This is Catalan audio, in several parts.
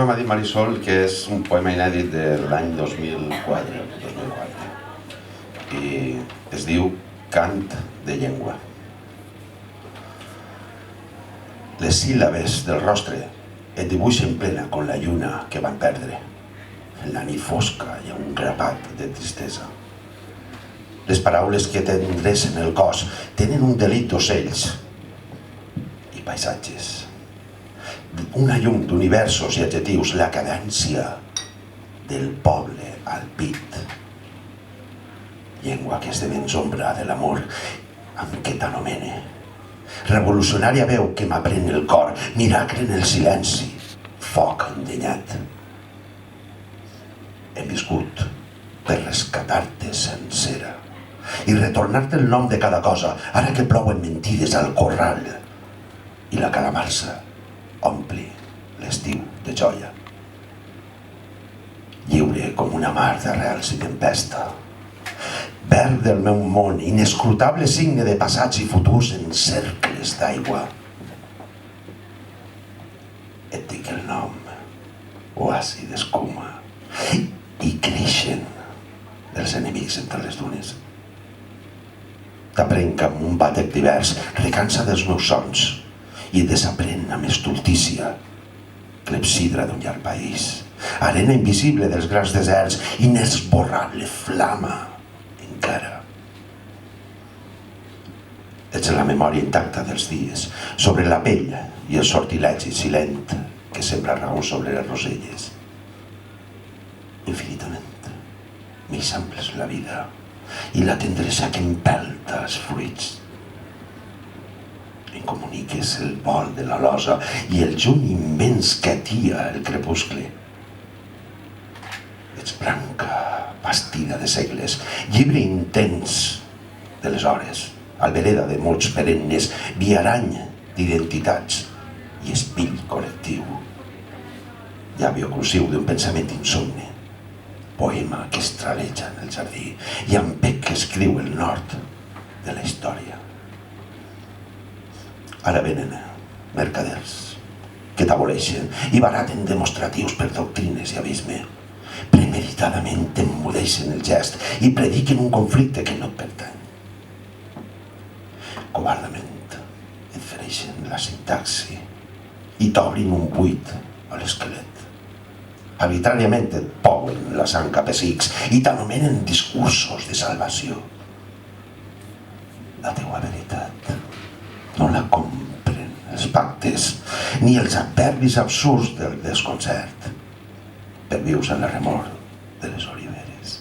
M'ha dit Marisol que és un poema inèdit de l'any 2004 i es diu Cant de llengua. Les síl·labes del rostre et dibuixen plena com la lluna que van perdre. En la nit fosca hi ha un grapat de tristesa. Les paraules que t'endrecen el cos tenen un delit d'ocells i paisatges. Una llum d'universos i adjectius, la cadència del poble al pit. Llengua que esdeven ombra de l'amor amb què t'anomene. Revolucionària veu que m'aprèn el cor, miracle en el silenci, foc endenyat. Hem viscut per rescatar-te sencera i retornar-te el nom de cada cosa, ara que plouen mentides al corral i la calamarsa ompli l'estiu de joia. Lliure com una mar d'arrels i tempesta. Verd del meu món, inescrutable signe de passats i futurs en cercles d'aigua. Et dic el nom, oasi d'escuma, i creixen els enemics entre les dunes. T'aprenc amb un bàtec divers, recansa dels meus sons, i desaprèn amb estultícia, clepsidra d'un llarg país, arena invisible dels grans deserts, inesborrable flama, encara. Ets la memòria intacta dels dies, sobre la pell i el sortilegi silent que sembra raó sobre les roselles. Infinitament m'eixamples la vida i la tendresa que empelta els fruits. Em comuniques el vol de la losa i el juny immens que atia el crepuscle. Ets branca, bastida de segles, llibre intens de les hores, albereda de mots perennes, viarany d'identitats i espill col·lectiu. Llavi oclusiu d'un pensament insomne, poema que estraleja en el jardí i ampec que escriu el nord de la història. Ara venen mercaders que t'aboleixen i baraten demostratius per doctrines i abisme. Premeditadament t'emmudeixen el gest i prediquen un conflicte que no et pertany. Covardament et fereixen la sintaxi i t'obrin un buit a l'esquelet. Arbitràriament et pouen la sang a pessics i t'anomenen discursos de salvació. La teua veritat no la compren els pactes ni els adverbis absurds del desconcert. Pervius en la remor de les oliveres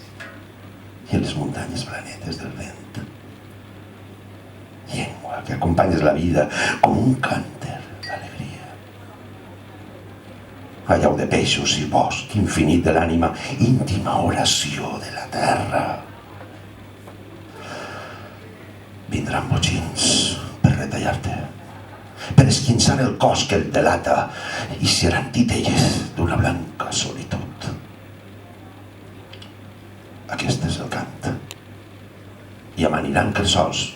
i en les muntanyes planetes del vent. Llengua que acompanyes la vida com un cànter d'alegria. Allau de peixos i bosc infinit de l'ànima, íntima oració de la terra. Vindran botxins per retallar-te, per esquinçar el cos que et delata i seran titelles d'una blanca solitud. Aquest és el cant i amaniran cresols